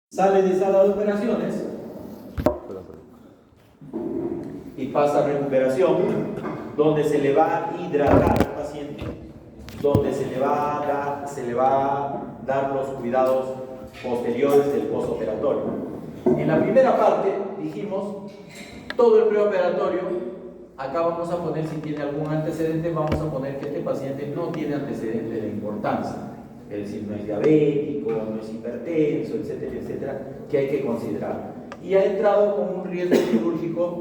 Sale de sala de operaciones y pasa a recuperación, donde se le va a hidratar al paciente, donde se le va a dar los cuidados posteriores del postoperatorio. En la primera parte dijimos todo el preoperatorio. Acá vamos a poner, si tiene algún antecedente, vamos a poner que este paciente no tiene antecedente de importancia, es decir, no es diabético, no es hipertenso, etcétera, etcétera, que hay que considerar. Y ha entrado con un riesgo quirúrgico.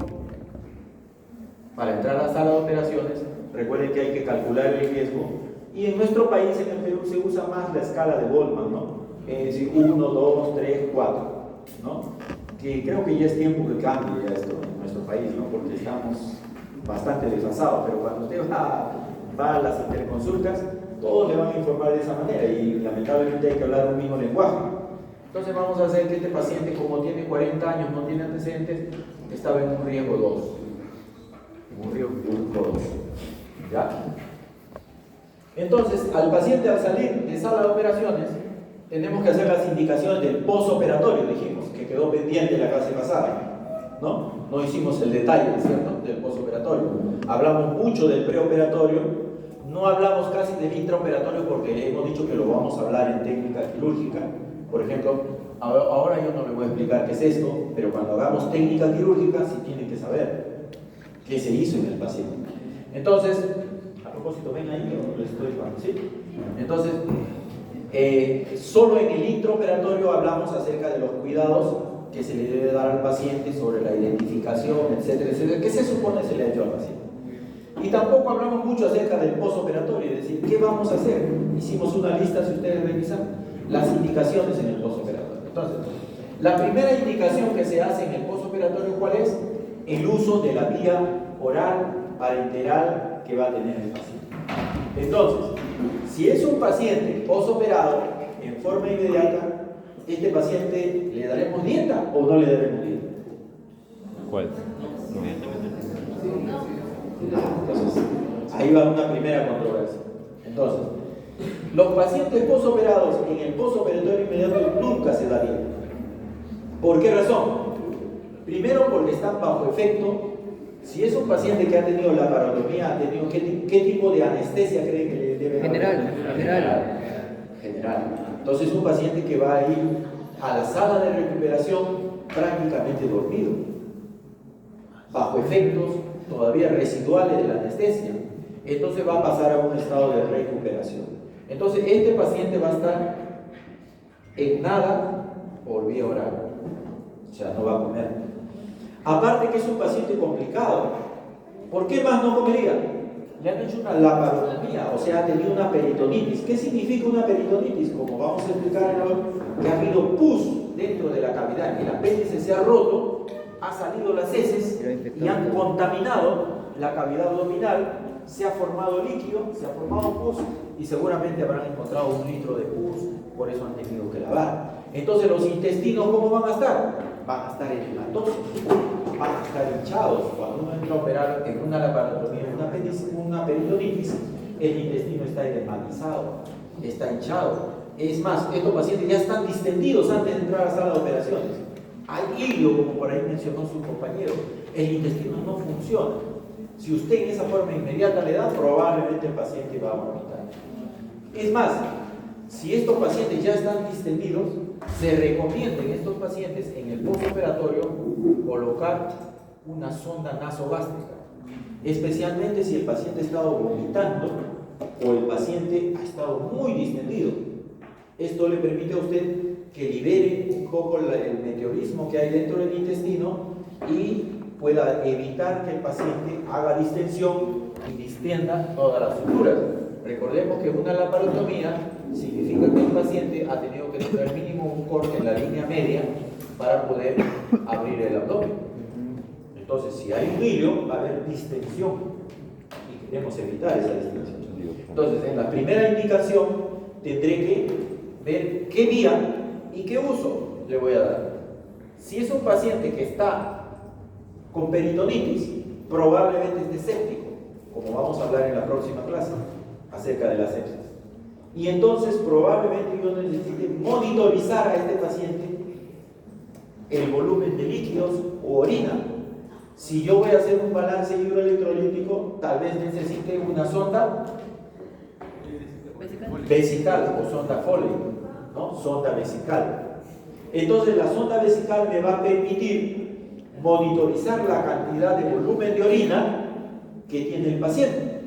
Para entrar a la sala de operaciones, recuerden que hay que calcular el riesgo, y en nuestro país, en el Perú, se usa más la escala de Goldman, ¿no? Es decir, 1, 2, 3, 4, ¿no? Que creo que ya es tiempo que cambie esto en nuestro país, ¿no? Porque estamos bastante desfasados, pero cuando usted va a las interconsultas, todos le van a informar de esa manera, y lamentablemente hay que hablar un mismo lenguaje. Entonces vamos a hacer que este paciente, como tiene 40 años, no tiene antecedentes, estaba en un riesgo 2. Un riesgo 2. ¿Ya? Entonces, al paciente, al salir de sala de operaciones, tenemos que hacer las indicaciones del postoperatorio, dijimos, que quedó pendiente la clase pasada, ¿no? No hicimos el detalle, ¿cierto?, del postoperatorio. Hablamos mucho del preoperatorio, no hablamos casi del intraoperatorio porque hemos dicho que lo vamos a hablar en técnica quirúrgica. Por ejemplo, ahora yo no le voy a explicar qué es esto, pero cuando hagamos técnica quirúrgica sí tienen que saber qué se hizo en el paciente. Entonces, a propósito, ven ahí, yo les estoy llevando, ¿sí? Entonces, solo en el intraoperatorio hablamos acerca de los cuidados que se le debe dar al paciente, sobre la identificación, etcétera, etcétera. ¿Qué se supone se le ha hecho al paciente? Y tampoco hablamos mucho acerca del postoperatorio, es decir, ¿qué vamos a hacer? Hicimos una lista, si ustedes revisan, las indicaciones en el postoperatorio. Entonces, la primera indicación que se hace en el postoperatorio, ¿cuál es? El uso de la vía oral parenteral que va a tener el paciente. Entonces, si es un paciente postoperado, en forma inmediata, ¿este paciente le daremos dieta o no le daremos dieta? ¿Cuál? Entonces, ahí va una primera controversia. Entonces, los pacientes postoperados en el postoperatorio inmediato nunca se da dieta. ¿Por qué razón? Primero, porque están bajo efecto. Si es un paciente que ha tenido laparotomía, ha tenido ¿qué tipo de anestesia cree que le debe dar? General. Entonces, un paciente que va a ir a la sala de recuperación prácticamente dormido, bajo efectos todavía residuales de la anestesia. Entonces va a pasar a un estado de recuperación. Entonces, este paciente va a estar en nada por vía oral, o sea, no va a comer. Aparte que es un paciente complicado. ¿Por qué más no comería? Le han hecho una laparotomía, o sea, ha tenido una peritonitis. ¿Qué significa una peritonitis? Como vamos a explicar ahora, que ha habido pus dentro de la cavidad, el apéndice se ha roto, ha salido las heces y han contaminado la cavidad abdominal, se ha formado líquido, se ha formado pus, y seguramente habrán encontrado 1 litro de pus, por eso han tenido que lavar. Entonces, los intestinos, ¿cómo van a estar? Van a estar enlatosos, van a estar hinchados. Cuando uno entra a operar en una laparotomía, una peritonitis, el intestino está edematizado, está hinchado. Es más, estos pacientes ya están distendidos antes de entrar a la sala de operaciones. Hay hilio, como por ahí mencionó su compañero. El intestino no funciona. Si usted en esa forma inmediata le da, probablemente el paciente va a vomitar. Es más, si estos pacientes ya están distendidos, se recomienda en estos pacientes en el postoperatorio colocar una sonda nasogástrica, especialmente si el paciente ha estado vomitando o el paciente ha estado muy distendido. Esto le permite a usted que libere un poco el meteorismo que hay dentro del intestino y pueda evitar que el paciente haga distensión y distienda todas las suturas. Recordemos que una laparotomía significa que el paciente ha tenido que tener mínimo un corte en la línea media para poder abrir el abdomen. Entonces, si hay un hilio, va a haber distensión y queremos evitar esa distensión. Entonces, en la primera indicación tendré que ver qué vía y qué uso le voy a dar. Si es un paciente que está con peritonitis, probablemente esté séptico, como vamos a hablar en la próxima clase acerca de la sepsis. Y entonces probablemente yo necesite monitorizar a este paciente el volumen de líquidos o orina. Si yo voy a hacer un balance hidroelectrolítico, tal vez necesite una sonda vesical o sonda Foley, ¿no? Sonda vesical. Entonces la sonda vesical me va a permitir monitorizar la cantidad de volumen de orina que tiene el paciente.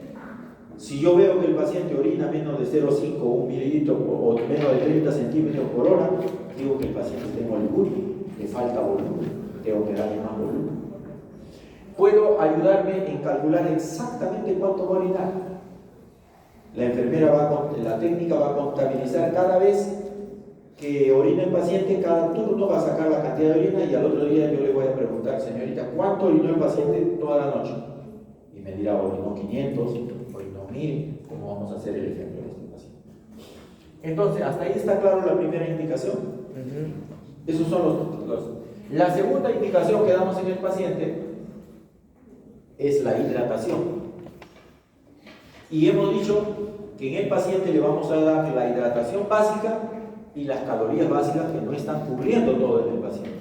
Si yo veo que el paciente orina menos de 0,5 o 1 mililitro o menos de 30 centímetros por hora, digo que el paciente está moligurio, le falta volumen, tengo que darle más volumen. Puedo ayudarme en calcular exactamente cuánto va a orinar. La técnica va a contabilizar cada vez que orina el paciente, cada turno va a sacar la cantidad de orina y al otro día yo le voy a preguntar, señorita, ¿cuánto orinó el paciente toda la noche? Y me dirá, orinó 500, orinó 1000, ¿cómo vamos a hacer el ejemplo de este paciente? Entonces, hasta ahí está claro la primera indicación. Esos son los. La segunda indicación que damos en el paciente es la hidratación. Y hemos dicho que en el paciente le vamos a dar la hidratación básica y las calorías básicas que no están cubriendo todo en el paciente.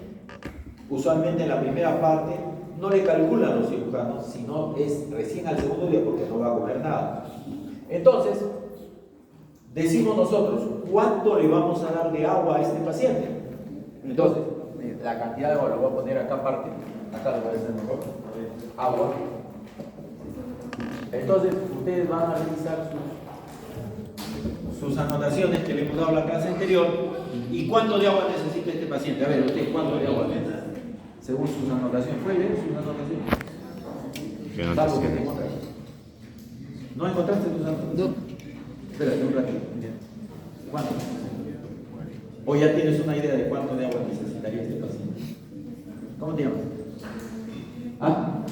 Usualmente en la primera parte no le calculan los cirujanos, sino es recién al segundo día porque no va a comer nada. Entonces, decimos nosotros, ¿cuánto le vamos a dar de agua a este paciente? Entonces, la cantidad de agua lo voy a poner acá aparte, acá lo voy a hacer mejor, agua. Entonces, ustedes van a revisar sus anotaciones que le hemos dado la clase anterior. ¿Y cuánto de agua necesita este paciente? A ver, usted, ¿cuánto de agua necesita? Según sus anotaciones. ¿Puede leer sus anotaciones? Salvo que te encontraste. ¿No encontraste tus anotaciones? No. Espérate un ratito. ¿Cuánto? ¿O ya tienes una idea de cuánto de agua necesitaría este paciente? ¿Cómo te llamas? ¿Ah?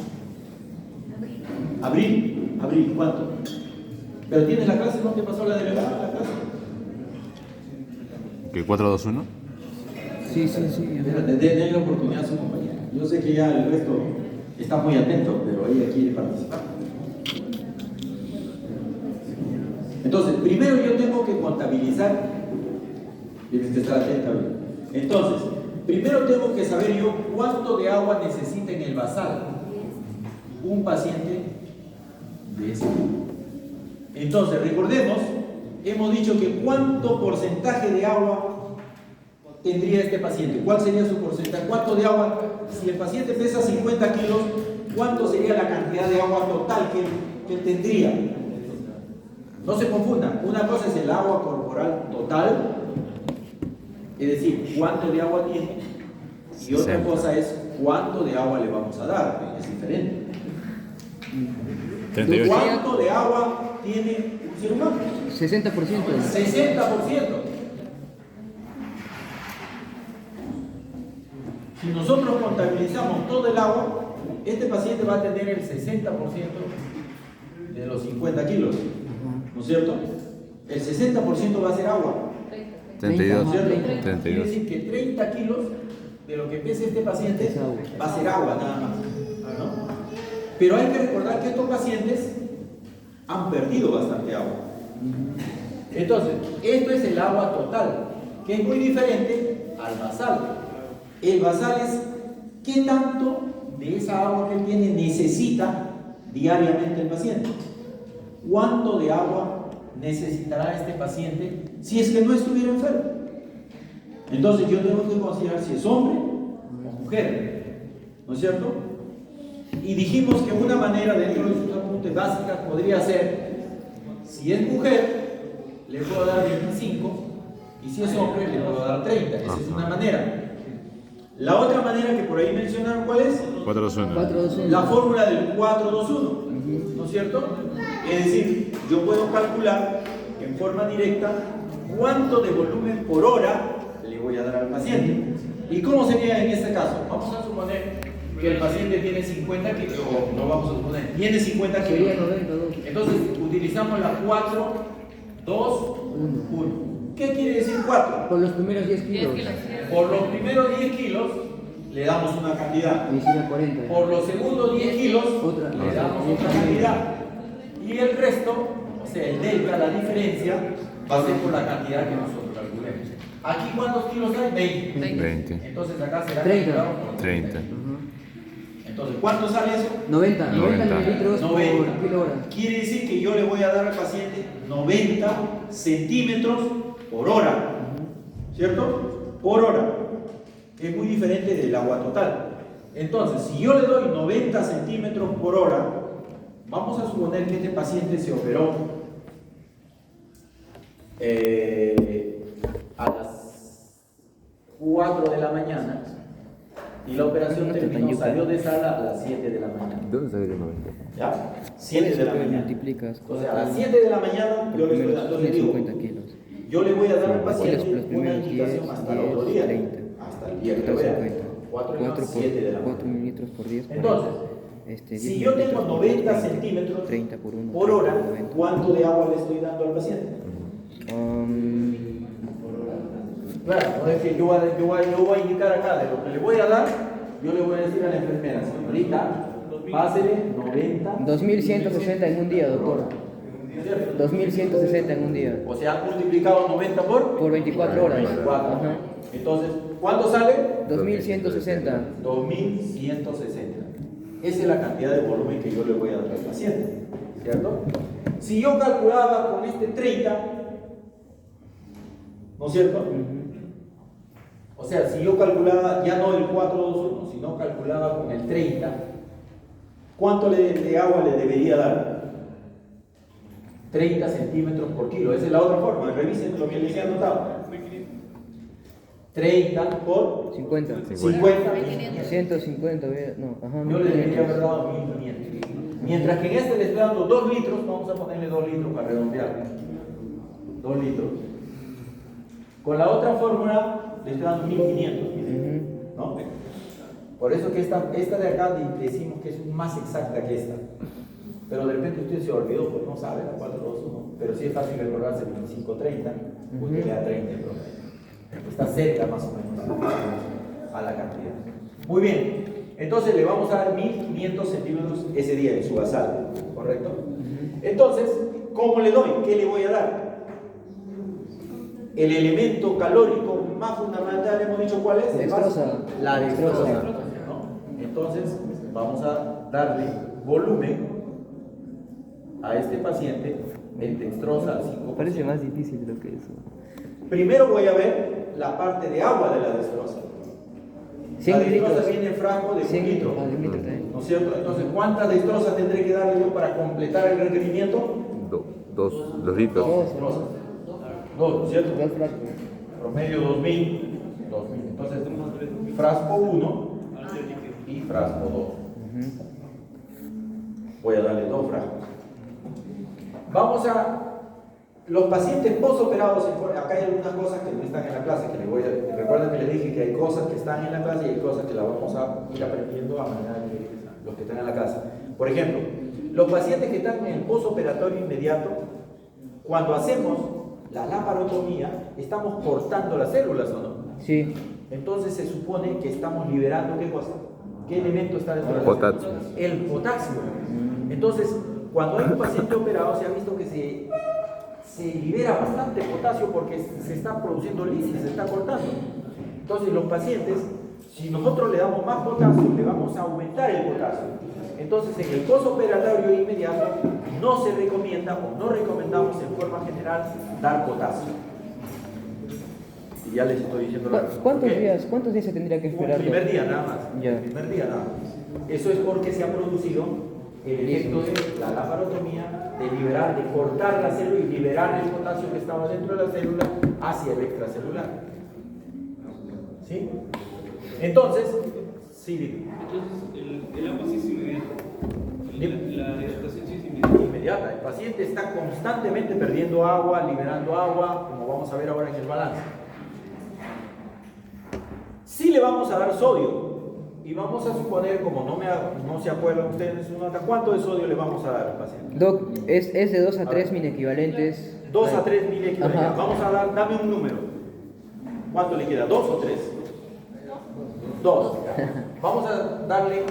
Abril, ¿cuánto? ¿Pero tienes la clase? ¿No te pasó la delegada de la clase? ¿Qué 421? Sí. Denle la oportunidad a su compañera. Yo sé que ya el resto está muy atento, pero ella quiere participar. Entonces, primero yo tengo que contabilizar. Tienes que estar atenta. Entonces, primero tengo que saber yo cuánto de agua necesita en el basal un paciente de ese tipo. Entonces, recordemos, hemos dicho que cuánto porcentaje de agua tendría este paciente. ¿Cuál sería su porcentaje? ¿Cuánto de agua? Si el paciente pesa 50 kilos, ¿cuánto sería la cantidad de agua total que tendría? No se confundan. Una cosa es el agua corporal total, es decir, cuánto de agua tiene, y otra cosa es cuánto de agua le vamos a dar, es diferente. 38. ¿Cuánto de agua tiene un ser humano? 60%. 60%. Si nosotros contabilizamos todo el agua, este paciente va a tener el 60% de los 50 kilos, ¿no es cierto? El 60% va a ser agua. 32. ¿No es cierto? 32. Quiere decir que 30 kilos de lo que pese este paciente va a ser agua nada más, ¿no? Pero hay que recordar que estos pacientes han perdido bastante agua. Entonces, esto es el agua total, que es muy diferente al basal. El basal es qué tanto de esa agua que él tiene necesita diariamente el paciente. ¿Cuánto de agua necesitará este paciente si es que no estuviera enfermo? Entonces yo tengo que considerar si es hombre o mujer, ¿no es cierto? Y dijimos que una manera dentro de sus apuntes básicas podría ser, si es mujer, le puedo dar 25, y si es hombre, le puedo dar 30. Esa es una manera. La otra manera que por ahí mencionaron, ¿cuál es? 421. La fórmula del 4-2-1, ¿no es cierto? Es decir, yo puedo calcular en forma directa cuánto de volumen por hora le voy a dar al paciente. ¿Y cómo sería en este caso? Vamos a suponer que el paciente tiene 50 kilos, o no vamos a suponer, tiene 50 kilos. Sería 92. Entonces utilizamos la 4, 2, 1. ¿Qué quiere decir 4? Por los primeros 10 kilos. Por los primeros 10 kilos le damos una cantidad. Me hicieron 40. Por los segundos 10 kilos Otra. le damos otra cantidad. Y el resto, o sea, el delta, la diferencia, va a ser por la cantidad que nosotros calculemos. ¿Aquí cuántos kilos hay? 20. 20. Entonces acá será 30. multiplicado por 30. Entonces, ¿cuánto sale eso? 90 mililitros 90. por kilo hora. Quiere decir que yo le voy a dar al paciente 90 centímetros por hora. ¿Cierto? Por hora. Es muy diferente del agua total. Entonces, si yo le doy 90 centímetros por hora, vamos a suponer que este paciente se operó a las 4 de la mañana y la operación terminó, salió de sala a las 7 de la mañana. ¿Dónde sale el 90? ¿Ya? 7 de la mañana. Multiplicas O sea, a las 7 de la mañana yo le estoy dando, le digo, 50 kilos. yo le voy a dar al Los paciente una primeros indicación 10, hasta el otro día, 30, hasta el día que lo vea. 4 mililitros por 10. Entonces, si yo tengo 90 centímetros 30 por 1, por hora, 90. ¿cuánto de agua le estoy dando al paciente? Claro, no es que yo voy a indicar acá de lo que le voy a dar, yo le voy a decir a la enfermera, señorita, pásele 90. 2160 en un día, doctor. ¿Cierto? 2160 en un día. O sea, han multiplicado 90 Por 24 horas. 24. Ajá. Entonces, ¿cuánto sale? 2160. 2160. Esa es la cantidad de volumen que yo le voy a dar al paciente, ¿cierto? Si yo calculaba con este 30, ¿no es cierto? O sea, si yo calculaba ya no el 421, sino calculaba con el 30, ¿cuánto de agua le debería dar? 30 centímetros por kilo. Esa es la otra forma. Revisen lo que les he anotado. 30 por 50. 50. 150, no, ajá. Yo le debería haber dado 1500. Mientras que en este le estoy dando 2 litros, vamos a ponerle 2 litros para redondear. 2 litros. Con la otra fórmula le estoy dando 1500. ¿No? Por eso que esta de acá decimos que es más exacta que esta. Pero de repente usted se olvidó, pues no sabe la 421. Pero sí es fácil recordarse 2530. Usted le da 30 en promedio. Está cerca más o menos a la cantidad. Muy bien, entonces le vamos a dar 1500 centímetros ese día en su basal, ¿correcto? Entonces, ¿cómo le doy? ¿Qué le voy a dar? El elemento calórico más fundamental, hemos dicho cuál es. Dextrosa. La dextrosa, ¿no? Entonces, vamos a darle volumen a este paciente en dextrosa al 5%. Parece más difícil de lo que es. Primero voy a ver la parte de agua de la dextrosa. 100 la dextrosa litros. viene en frasco de 100 1 litro. litros. De un litro también. ¿No es cierto? Entonces, ¿cuántas dextrosas tendré que darle yo para completar el requerimiento? 2 litros. Dos. Dextrosas. 2, ¿no es cierto? Dos frascos. Promedio 2000. Entonces, frasco 1 y frasco 2. Voy a darle 2 frascos. Vamos a los pacientes posoperados. Acá hay algunas cosas que no están en la clase, que les voy a, recuerden que les dije que hay cosas que están en la clase y hay cosas que las vamos a ir aprendiendo a manera que los que están en la clase. Por ejemplo, los pacientes que están en el posoperatorio inmediato, cuando hacemos la laparotomía, estamos cortando las células, ¿o no? Sí. Entonces se supone que estamos liberando ¿qué cosa? ¿Qué elemento está dentro de las Potasio. células? El potasio. Entonces, cuando hay un paciente operado, se ha visto que se libera bastante potasio porque se está produciendo lisis, se está cortando. Entonces, los pacientes, si nosotros le damos más potasio, le vamos a aumentar el potasio. Entonces, en el posoperatorio inmediato, no se recomienda o no recomendamos en forma general dar potasio. Y ya les estoy diciendo la razón. ¿Cuántos días se tendría que esperar? El primer día nada más. Ya. El primer día nada más. Eso es porque se ha producido el efecto de la laparotomía, de liberar, de cortar la célula y liberar el potasio que estaba dentro de la célula hacia el extracelular. ¿Sí? Entonces, sí, dime. Entonces, el agua sí es inmediata. La hidratación sí es inmediata. Inmediata. El paciente está constantemente perdiendo agua, liberando agua, como vamos a ver ahora en el balance. Sí le vamos a dar sodio. Y vamos a suponer, como no se acuerdan ustedes de su nota, ¿cuánto de sodio le vamos a dar al paciente? Doc, es de 2 a 3 mil equivalentes. 2 a 3 mil equivalentes. Ajá. Vamos a dar, dame un número. ¿Cuánto le queda? ¿2 o 3? 2. Vamos a darle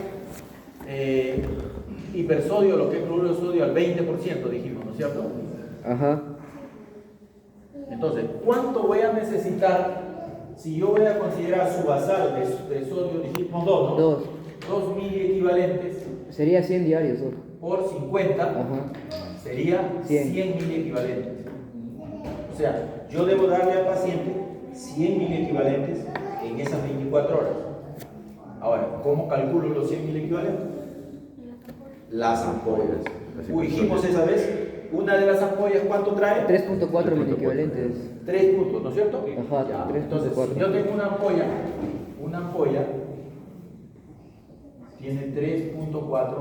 hipersodio, lo que es cloruro de sodio, al 20%, dijimos, ¿no es cierto? Ajá. Entonces, ¿cuánto voy a necesitar si yo voy a considerar su basal de sodio, dijimos 2, ¿no? 2. 2 miliequivalentes Sería 100 diarios, Doc. por 50 Ajá. sería 100. 100 miliequivalentes. O sea, yo debo darle al paciente 100 miliequivalentes en esas 24 horas. Ahora, ¿cómo calculo los 100 miliequivalentes? Las ampollas. Dijimos esa vez, una de las ampollas, ¿cuánto trae? 3.4 mil equivalentes. 3 puntos, ¿no es cierto? Ajá, Ya, 3.4. entonces, si yo tengo una ampolla tiene 3.4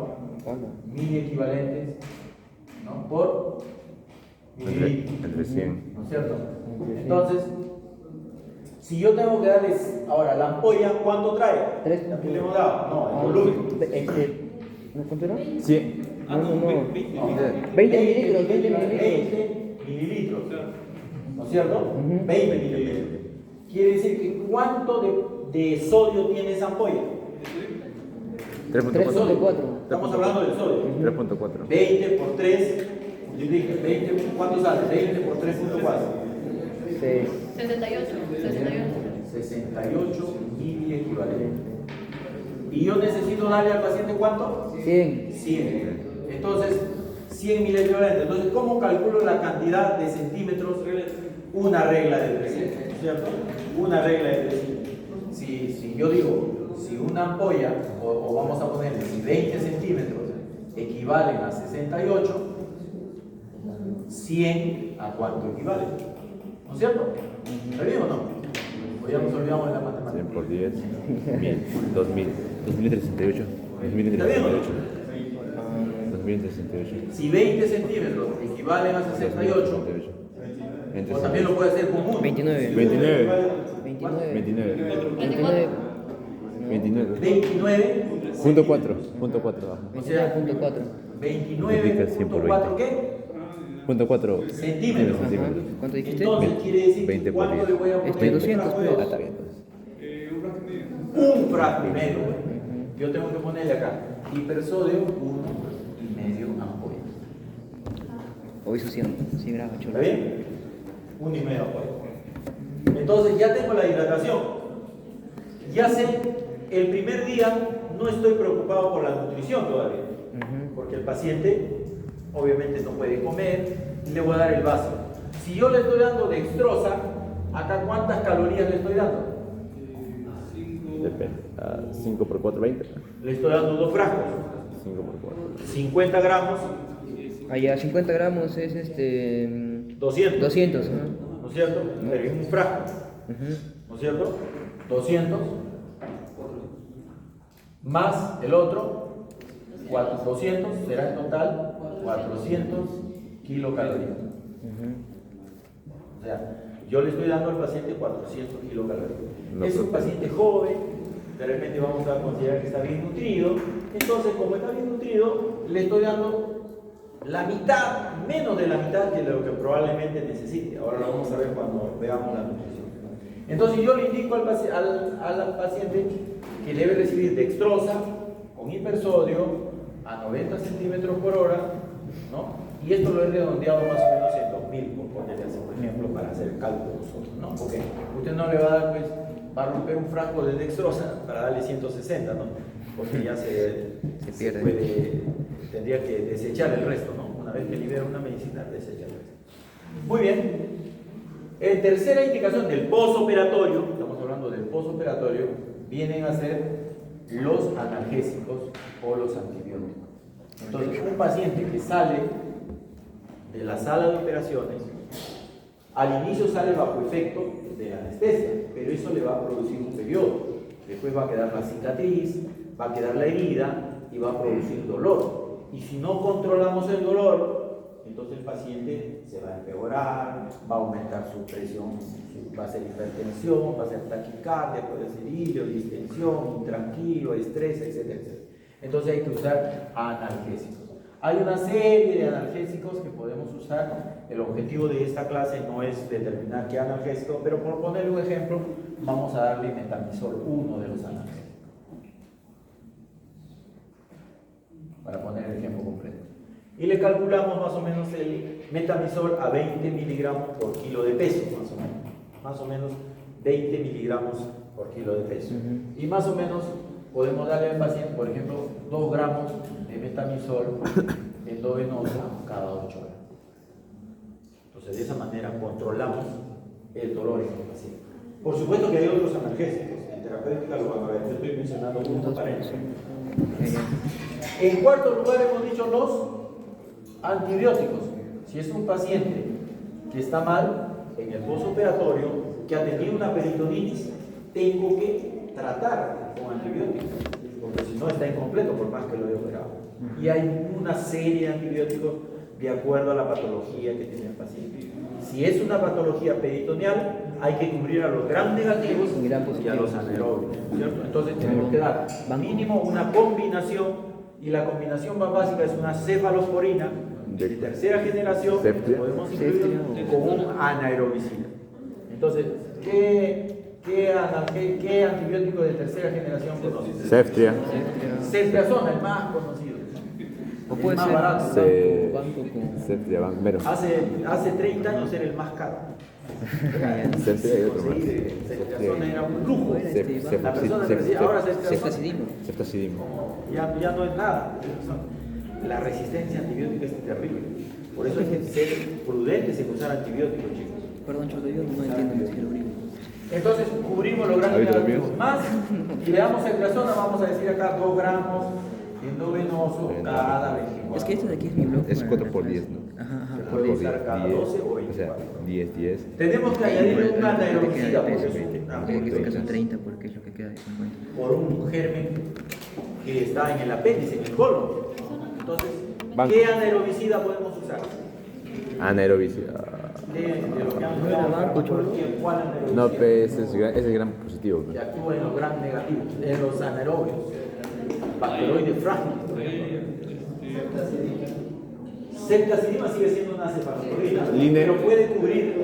mil equivalentes, ¿no? Por mililitro, Entre 100. ¿no es cierto? Entonces, si yo tengo que darles, ahora, la ampolla, ¿cuánto trae? 3. ¿Qué le hemos dado? No, el volumen. ¿Cuánto era? 100. No, no, no. 20 mililitros, 20 mililitros. 20 mililitros, ¿no es cierto? Ujú. 20 mililitros. Quiere decir que ¿cuánto de sodio tiene esa ampolla? 3.4. 3.4. Estamos hablando del sodio. 3.4. 20 por 3, multiplica. 20, ¿cuánto sale? 20 por 3.4. 68. 68 miliequivalentes. ¿Y yo necesito darle al paciente cuánto? 100. 100. Entonces, 100 miliequivalentes. Entonces, ¿cómo calculo la cantidad de centímetros? Una regla de 300, ¿cierto? Una regla de 300. Si yo digo, si una ampolla, o vamos a ponerle, si 20 centímetros equivalen a 68, 100 ¿a cuánto equivale? ¿No es cierto? ¿Está bien o no? O ya nos olvidamos de la 100 matemática. por 10. 2000. 2038. ¿Está bien o no? 2038. Si 20 centímetros equivalen a 68, o también lo puede hacer común. 29. 29. 29. 29. 29. 29. 29. Punto 4. Punto 4 abajo. O sea, 29.4. Multiplica 100 por 29.4 ¿qué? Punto 4. Centímetros. Ajá. ¿Cuánto dijiste? Entonces quiere decir 20 que por ¿cuánto 10. le voy a poner? Estoy 200, un frasco de pero- Ah, dos? está bien. Entonces. Un frasco y medio. Yo tengo que ponerle acá hipersodio 1,5 ampolla. O hizo 100 gramos, chulo. ¿Está bien? 1,5 ampolla. Entonces ya tengo la hidratación. Ya sé, el primer día no estoy preocupado por la nutrición todavía. Porque el paciente obviamente no puede comer, le voy a dar el vaso. Si yo le estoy dando dextrosa, acá ¿cuántas calorías le estoy dando? Depende. 5 por 4, 20. Le estoy dando 2 frascos, 5 por 4. 50 gramos, Allá 50 gramos es 200, 200. ¿no es cierto? Pero es un frasco, ¿no es cierto? 200 más el otro, 200, será en total 400 kilocalorías. O sea, yo le estoy dando al paciente 400 kilocalorías. No, Es un pero- paciente joven, de repente vamos a considerar que está bien nutrido. Entonces, como está bien nutrido, le estoy dando la mitad, menos de la mitad de lo que probablemente necesite. Ahora lo vamos a ver cuando veamos la nutrición. Entonces, yo le indico al paciente que debe recibir dextrosa con hipersodio a 90 centímetros por hora, ¿no? Y esto lo he redondeado más o menos en 2000, por ponerle así, por ejemplo, para hacer el cálculo nosotros, ¿no? Porque usted no le va a dar, pues, va a romper un frasco de dextrosa para darle 160, ¿no? Porque ya se pierde. tendría que desechar el resto, ¿no? Una vez que libera una medicina, desecha el resto. Muy bien. Tercera indicación del posoperatorio, estamos hablando del posoperatorio, vienen a ser los analgésicos o los antibióticos. Entonces, un paciente que sale de la sala de operaciones, al inicio sale bajo efecto de la anestesia, pero eso le va a producir un periodo. Después va a quedar la cicatriz, va a quedar la herida y va a producir dolor. Y si no controlamos el dolor, entonces el paciente se va a empeorar, va a aumentar su presión, va a ser hipertensión, va a ser taquicardia, puede ser hilo, distensión, intranquilo, estrés, etcétera, etcétera. Entonces hay que usar analgésicos. Hay una serie de analgésicos que podemos usar. El objetivo de esta clase no es determinar qué analgésico, pero por ponerle un ejemplo, vamos a darle metamizol, uno de los analgésicos. Para poner el ejemplo completo. Y le calculamos más o menos el metamizol a 20 miligramos por kilo de peso, más o menos. Más o menos 20 miligramos por kilo de peso. Y más o menos podemos darle al paciente, por ejemplo, 2 gramos de metamizol endovenoso cada 8 horas. Entonces, de esa manera controlamos el dolor en el paciente. Por supuesto que hay otros analgésicos. En terapéutica lo van a ver. Yo estoy mencionando uno para ellos. En cuarto lugar hemos dicho los antibióticos. Si es un paciente que está mal en el postoperatorio, que ha tenido una peritonitis, tengo que tratar con antibióticos, porque si no está incompleto por más que lo haya operado. Y hay una serie de antibióticos de acuerdo a la patología que tiene el paciente. Si es una patología peritoneal, hay que cubrir a los gram negativos y a los anaerobios, ¿cierto? Entonces tenemos que dar mínimo una combinación, y la combinación más básica es una cefalosporina de tercera generación, que podemos incluir con un anaerobicida. Entonces, ¿qué antibiótico de tercera generación conoces? Ceftria. Ceftriaxona, el más conocido. O El puede más ser barato. banco con... Ceftria, menos. Hace 30 años era el más caro. Ceftria y otro más. Ceftriaxona era un lujo. La persona que decía, ahora Ceftacidimo. Ceftacidimo. ya no es nada. La resistencia antibiótica es terrible. Por eso hay que ser prudentes en usar antibióticos, chicos. Perdón, Cholo, yo no entiendo lo que quiero abrir. Entonces cubrimos los grandes ¿Ahorita negativos también? más y le damos ceftriaxona, vamos a decir acá 2 gramos endovenoso cada 24. Es que este de aquí es mi blog. Es para 4 por las 10, ¿no? clases. Ajá, Se ajá. puede Por usar 10, cada 10, 12 o o sea, 24. 10, 10. Tenemos que añadirle un anaerobicida porque es En este caso 30 porque es lo que queda de 50. por un germen que está en el apéndice, en el colon. Entonces, Banco. ¿qué anaerobicida podemos usar? Anaerobicida. De lo que han No era banco, Cholo. ¿Cuál anaerobicida? No, pues ese es gran positivo. Que actúa en los gram negativos, en los anaerobios, bacteroides frágiles, por ejemplo. Ceftacidima sigue siendo una cefalosporina, pero puede cubrir,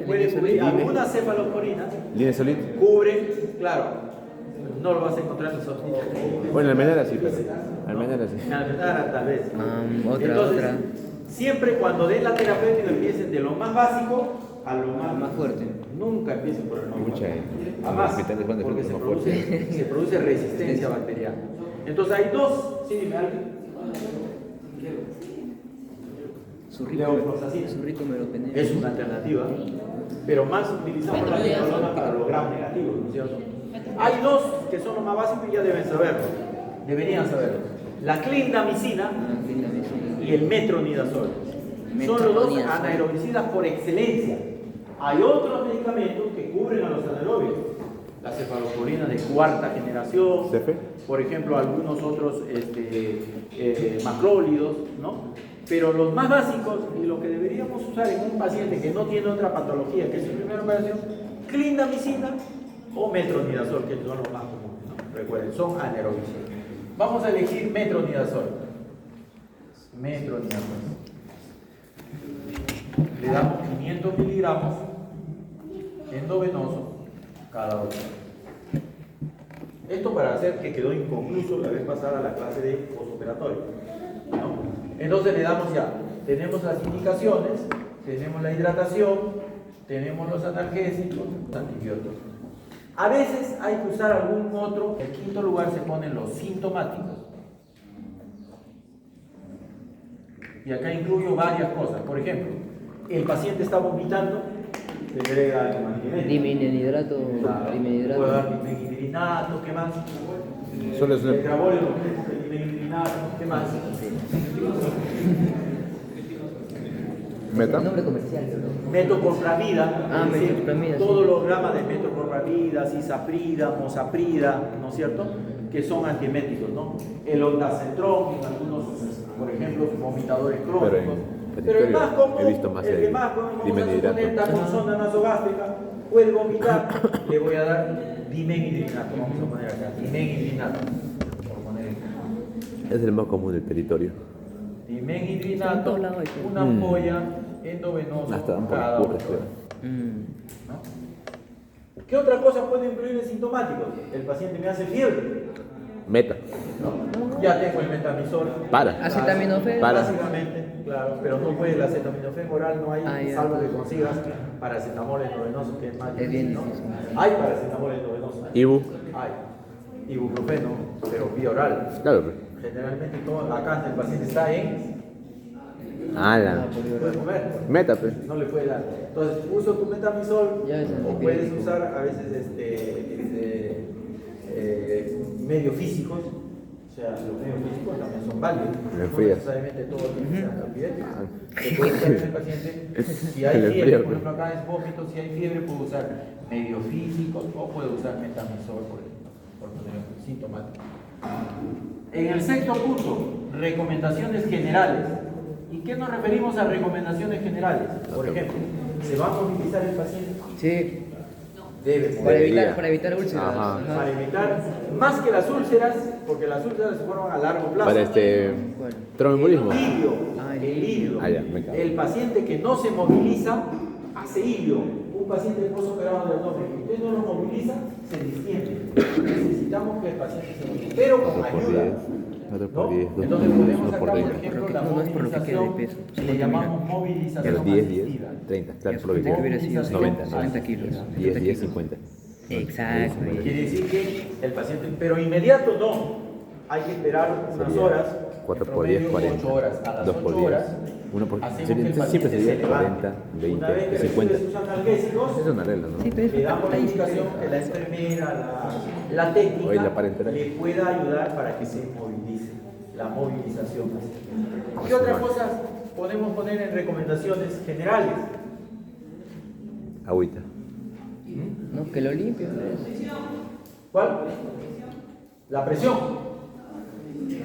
puede cubrir algunas cefalosporinas, Linesolid. cubre, claro, no lo vas a encontrar en esos tipos. Bueno, Almenara sí, pero. Almenara sí. En Almenara, tal vez. Otra. Siempre cuando den la terapéutica empiecen de lo más básico a lo Más fuerte. Nunca empiecen por el más Mucha fuerte. gente. Jamás, Los hospitales van de porque frente se produce resistencia bacteriana. Entonces hay dos, sí, dime algo. Su rico meropeneo. Es una alternativa, pero más utilizamos la metodología para los gram negativos, ¿no es cierto? Hay dos que son los más básicos y ya deben saberlo, deberían saberlo. La clindamicina y el metronidazol. Son los dos anaerobicidas por excelencia. Hay otros medicamentos que cubren a los anaerobios. La cefalosporina de cuarta generación, ¿Cefe? por ejemplo, algunos otros macrólidos, ¿no? Pero los más básicos y lo que deberíamos usar en un paciente que no tiene otra patología que es su primera operación, clindamicina o metronidazol, que son los más comunes, ¿no? Recuerden, son anaerobicidas. Vamos a elegir metronidazol. Metronidazol. Le damos 500 miligramos endovenoso cada 8 horas. Esto para hacer que quedó inconcluso la vez pasada la clase de postoperatorio, ¿no? Entonces le damos ya, tenemos las indicaciones, tenemos la hidratación, tenemos los analgésicos, los antibióticos. A veces hay que usar algún otro. En quinto lugar se ponen los sintomáticos. Y acá incluyo varias cosas. Por ejemplo, el paciente está vomitando, se agrega el mantimento. Diminidrato. Puedo dar dimehidrinato, ¿qué más? Solo es una. El grabóleo, el dimehidrinato, ¿qué más? Meta. Nombre comercial. Metoclopramida, Ah, es decir, metoclopramida, todos sí. los gramas de metoclopramida, cisaprida, mosaprida, ¿no es cierto? Que son antieméticos, ¿no? El ondansetron en algunos, por ejemplo, vomitadores crónicos. Pero el más común, he visto más el que el más común, dimehidridato. con sonda nasogástrica, puede vomitar, le voy a dar dimehidrinato, vamos a poner acá, dimehidrinato, por poner acá. Es el más común del territorio. Dimehidrinato, En todos lados hay que- una ampolla endovenosa Hasta dan por cada las puras, 8 horas. creo. ¿No? ¿Qué otra cosa puede influir en sintomáticos? El paciente me hace fiebre. Meta. ¿no? Ya tengo el metamizol. Para. Acetaminofén. Para. Básicamente, claro, pero no puede el acetaminofén oral, no hay, Ya. salvo que consigas paracetamol endovenoso, que es más Es bien difícil, ¿no? difícil. Hay paracetamol endovenoso. Ibu. Hay ibuprofeno, pero vía oral. Claro. Generalmente todo, acá el paciente está en Ala. puede comer, Meta, pues. no le puede dar. Entonces, uso tu metamizol Ya es o puedes antipirético. usar a veces medios físicos. O sea, los medios físicos también son válidos. Le No enfrías. necesariamente todo tiene que ser antipirético. Ah. Se puede usar en el paciente. Si hay Le fiebre, enfrías, por ejemplo, acá es vómito, si hay fiebre, puedo usar medios físicos o puedo usar metamizol por poner un sintomático. En el sexto punto, recomendaciones generales. ¿Y qué nos referimos a recomendaciones generales? Por ejemplo, ¿se va a movilizar el paciente? Sí, Debe Debería. para evitar úlceras. Ajá. Ajá. para evitar más que las úlceras, porque las úlceras se forman a largo plazo. Para ¿Cuál? tromboembolismo. El ilio, Ah, el ilio. Ah, ya, me cago. El paciente que no se moviliza hace ilio. Un paciente postoperado de abdomen que usted no lo moviliza, se distiende. Necesitamos que el paciente se movilice, pero con 4 por ayuda. 10. 4 por ¿No? 10. Entonces podemos 1 acá, por por 30. ejemplo, Creo que la no es por lo que quede de movilización, peso. le llamamos Y a movilización los 10, 10, asistida. 30. Claro, Eso por lo que que hubiera sido 90, 90 kilos. 10, 10, 50. Exacto. Quiere decir que el paciente, pero inmediato no. Hay que esperar unas Sería horas. 4 en por 10, promedio, 40. 8 horas. A las 2 por 8 10. horas, 1 por hacemos sería- que el siempre paciente sería se levante. 40, 20, Una vez que 50. recibe sus analgésicos, Esa es una regla, ¿no? Sí, pero le damos la ahí sí indicación te- que la enfermera, la técnica, Oye, la parenteral. le pueda ayudar para que se movilice. La movilización. ¿Qué otras cosas podemos poner en recomendaciones generales? Agüita. No, que lo limpio. ¿Cuál? La presión.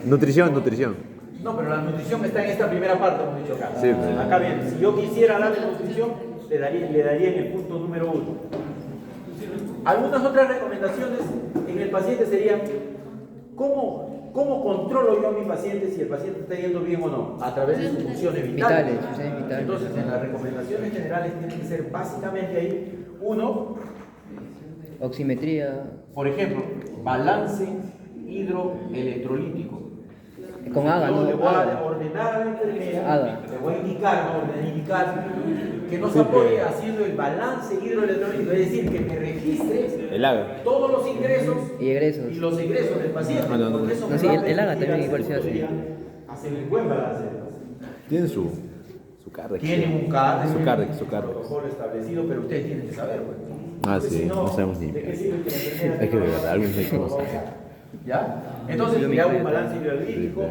Nutrición, nutrición. No, pero la nutrición está en esta primera parte, hemos dicho acá. Sí, sí. Acá bien, si yo quisiera darle nutrición, le daría en el punto número 1. Algunas otras recomendaciones en el paciente serían, ¿cómo controlo yo a mi paciente si el paciente está yendo bien o no? A través de sus funciones vitales. Vitales, funciones vitales. Entonces, en las recomendaciones generales tienen que ser básicamente ahí, uno, Oximetría. por ejemplo, balance hidroelectrolítico. Con AGA, Yo ¿no? le voy a AGA. ordenar a la enfermera, AGA. le voy a indicar que nos apoye haciendo el balance hidroelectrolítico, es decir, que me registre El AGA. todos los ingresos Y egresos. y los egresos del paciente. No, no, no. porque eso No, me sí, va a el AGA permitir también al igual se hace. segundo día hacer el buen balance. Tienen su carga. Tienen un CARD, Su carga, su carga. protocolo establecido, pero ustedes tienen que saber. Pues. Ah, Porque sí, si no sabemos ni- ¿de qué sirve que la enfermera Es que de tenga verdad, algunos hay que no lo va a saben. usar? ¿Ya? Entonces, Yo le me hago un creo. balance hidroelectrólico, Sí,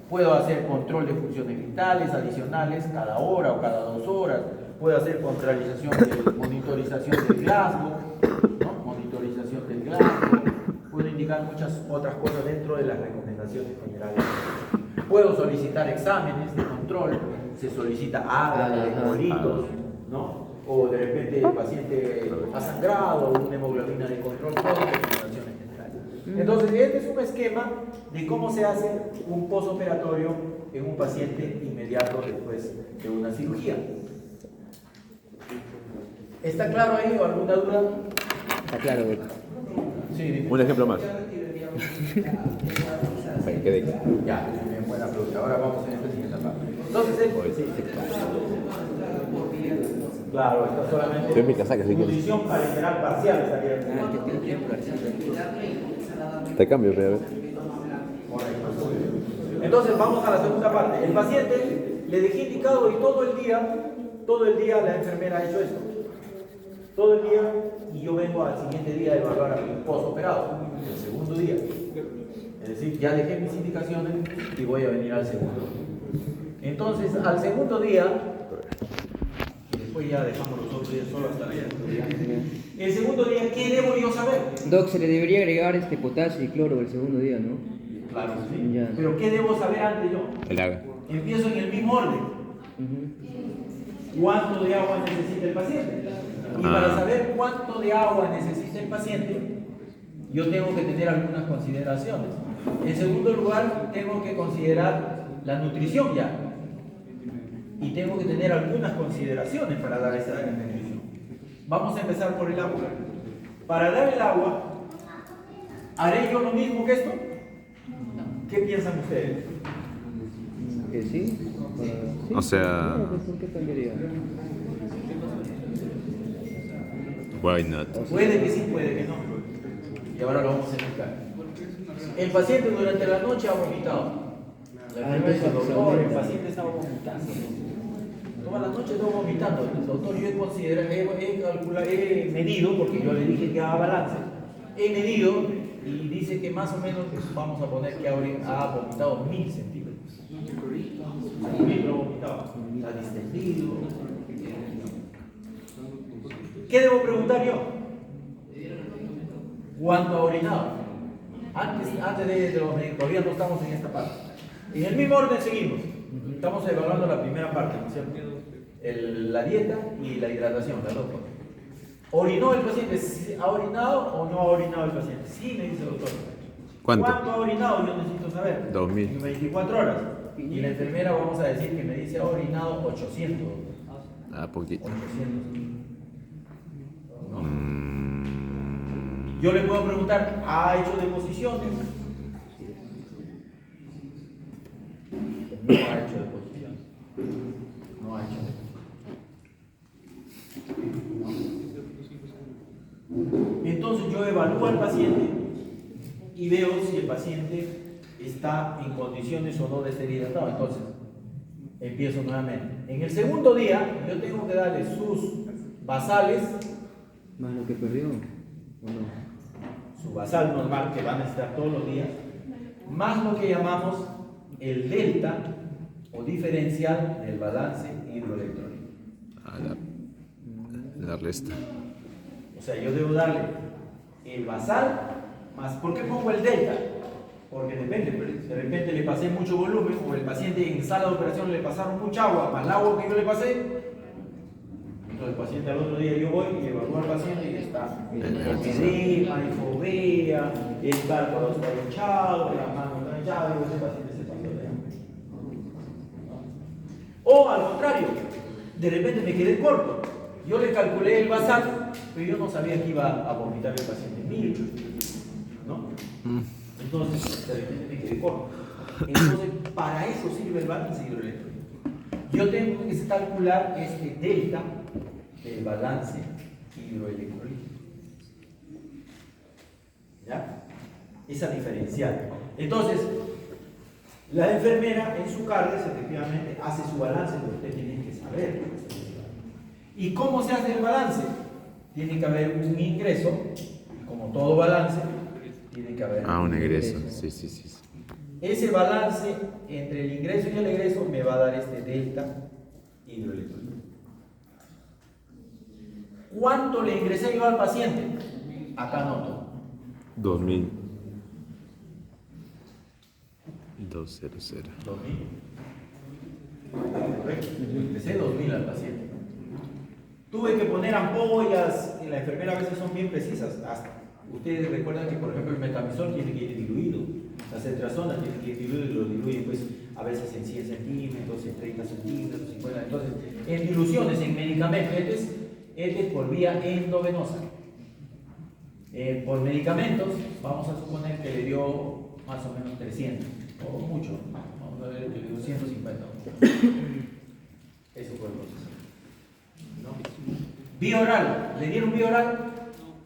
puedo hacer control de funciones vitales adicionales cada hora o cada 2 horas, puedo hacer monitorización del Glasgow, ¿no? Monitorización del Glasgow, puedo indicar muchas otras cosas dentro de las recomendaciones generales. Puedo solicitar exámenes de control, se solicita AGA, electrolitos, ¿no? O de repente el paciente ha sangrado, una hemoglobina de control, todas las recomendaciones generales. Entonces, este es un esquema de cómo se hace un postoperatorio en un paciente inmediato después de una cirugía. ¿Está claro ahí o alguna duda? Está claro, Doc. Sí, dime. Un ejemplo más. Para que quede claro. Ya, bien, buena pregunta. Ahora vamos en esta siguiente parte. Entonces, claro, está solamente Estoy en mi casaca, si quieres. nutrición parenteral parcial estaría. Ah, que tiene tiempo, Te cambio, pero a ver. Entonces vamos a la segunda parte. El paciente le dejé indicado y todo el día la enfermera ha hecho esto. Todo el día y yo vengo al siguiente día a evaluar a mi postoperado, el segundo día. Es decir, ya dejé mis indicaciones y voy a venir al segundo. Entonces, al segundo día, y después ya dejamos los otros días solo hasta el día. El segundo día, ¿qué debo yo saber? Doc, se le debería agregar potasio y cloro el segundo día, ¿no? Claro, sí. Ya. Pero ¿qué debo saber antes yo? El haga. Empiezo en el mismo orden. Ujú. ¿Cuánto de agua necesita el paciente? Y para saber cuánto de agua necesita el paciente, yo tengo que tener algunas consideraciones. En segundo lugar, tengo que considerar la nutrición ya. Y tengo que tener algunas consideraciones para dar esa nutrición. Vamos a empezar por el agua. Para dar el agua, ¿haré yo lo mismo que esto? ¿Qué piensan ustedes? ¿Que sí? Sí, O sea- claro, pues, ¿por qué cambiaría? Why not? Puede que sí, puede que no. Y ahora lo vamos a explicar. El paciente durante la noche ha vomitado. La enfermera dice, doctor, el paciente estaba vomitando. Toda la noche estaba vomitando. Doctor, yo he considerado, he medido, porque yo le dije que haga balance. He medido y dice que más o menos, pues, vamos a poner que ha vomitado 1000 centímetros. 1000 lo ha vomitado. Está distendido. ¿Qué debo preguntar yo? ¿Cuánto ha orinado? Antes de los médicos, todavía no estamos en esta parte. En el mismo orden seguimos. Estamos evaluando la primera parte, ¿no es cierto? La dieta y la hidratación, las dos cosas. ¿Orinó el paciente? ¿Ha orinado o no ha orinado el paciente? Sí, me dice el doctor. ¿Cuánto? ¿Cuánto ha orinado? Yo necesito saber. 2000. En 24 horas. Y la enfermera, vamos a decir que me dice, ha orinado 800. Ah, poquito. 800. ¿No? Mm, Yo le puedo preguntar, ¿ha hecho deposiciones? No ha hecho deposiciones. No ha hecho deposiciones. Entonces yo evalúo al paciente y veo si el paciente está en condiciones o no de ser hidratado. Entonces, empiezo nuevamente. En el segundo día, yo tengo que darle sus basales, ¿Más lo que perdió? ¿O no? su basal normal que va a necesitar todos los días, más lo que llamamos el delta o diferencial del balance hidroelectrónico. a la resta. O sea, yo debo darle el basal más. ¿Por qué pongo el delta? Porque depende, de repente le pasé mucho volumen, o el paciente en sala de operación le pasaron mucha agua, más el agua que yo le pasé. Entonces el paciente al otro día yo voy y evalúo al paciente y está con edema, fobea, el párpado está hinchado, la mano está hinchada, y ese paciente se pasó de hambre. O al contrario, de repente me quedé corto. Yo le calculé el basal, pero yo no sabía que iba a vomitar el paciente 1000, ¿no? Entonces, de repente me quedé corto. Entonces, para eso sirve el balance hidroeléctrico. Yo tengo que calcular este delta del balance hidroelectrolítico. ¿Ya? Esa diferencial. Entonces, la enfermera en su carnes efectivamente hace su balance, pero usted tiene que saber. ¿Y cómo se hace el balance? Tiene que haber un ingreso, y como todo balance, tiene que haber Un egreso. Sí, sí, sí. Ese balance entre el ingreso y el egreso me va a dar este delta hidroelectrónico. ¿Cuánto le ingresé yo al paciente? Acá anoto. 2000. 200. 2000. Correcto. Le ingresé 2000 al paciente. Tuve que poner ampollas, y la enfermera a veces son bien precisas. Ustedes recuerdan que, por ejemplo, el metamizol tiene que ir diluido. La cetrazona tiene que ir diluido y lo diluyen, pues, a veces en 100 centímetros, en 30 centímetros, 50. Entonces, en diluciones, en medicamentos, este es por vía endovenosa. Por medicamentos, vamos a suponer que le dio más o menos 300, o mucho, vamos a ver que le dio 150. Eso fue el proceso. ¿No? Vía oral, ¿le dieron vía oral?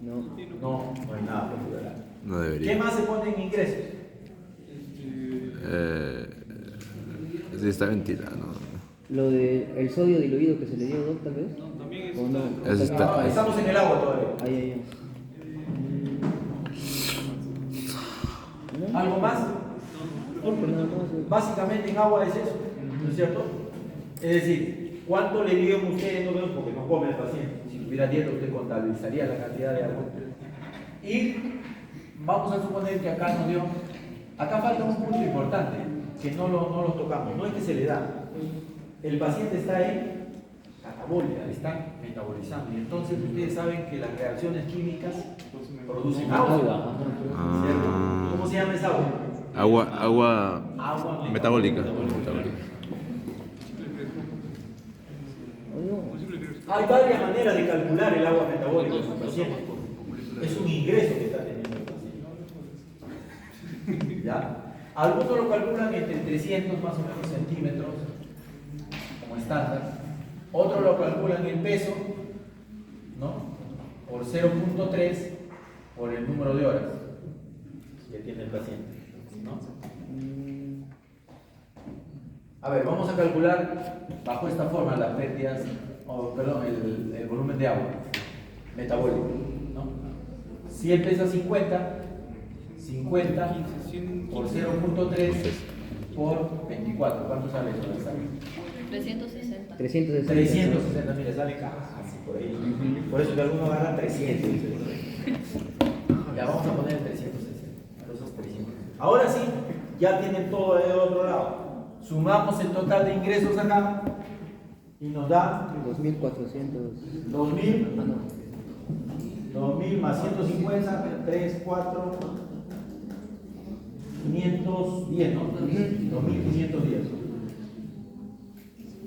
No. No, no hay nada por vía oral. No ¿Qué debería. más se pone en ingresos? Sí, está ventilado. ¿Lo del sodio diluido que se le dio, Doc, tal vez? No, también es. ¿O no? Eso está- No, estamos en el agua todavía. Ahí. ¿No? ¿Algo más? Porque nada más. Básicamente en agua es eso, ¿no es cierto? Es decir, ¿cuánto le dio usted endovenoso? Porque no come el paciente. Si tuviera dieta, usted contabilizaría la cantidad de agua. Y vamos a suponer que acá nos dio. Acá falta un punto importante, que no lo tocamos. No es que se le da. El paciente está en catabólica, está metabolizando. Y entonces ustedes saben que las reacciones químicas producen agua. ¿Cierto? ¿Cómo se llama esa agua? Agua Agua metabólica. Hay varias maneras de calcular el agua metabólica en un paciente. Es un ingreso que está teniendo el paciente. ¿Ya? Algunos lo calculan entre 300 más o menos centímetros como estándar. Otros lo calculan en peso, ¿no? Por 0.3 por el número de horas que tiene el paciente, ¿no? A ver, vamos a calcular bajo esta forma las pérdidas, perdón, el volumen de agua metabólico, ¿no? Si él pesa 50 por 0.3 por 24, ¿cuánto sale eso? 360. 360. 360, mire, sale casi por ahí. Por eso que algunos agarran 300. Ya vamos a poner 360. Esos 300. Ahora sí, ya tienen todo del otro lado. Sumamos el total de ingresos acá y nos da 2400. 2000. Ah, no. 2000 más 150, 3, 4, 510, ¿no? 2510.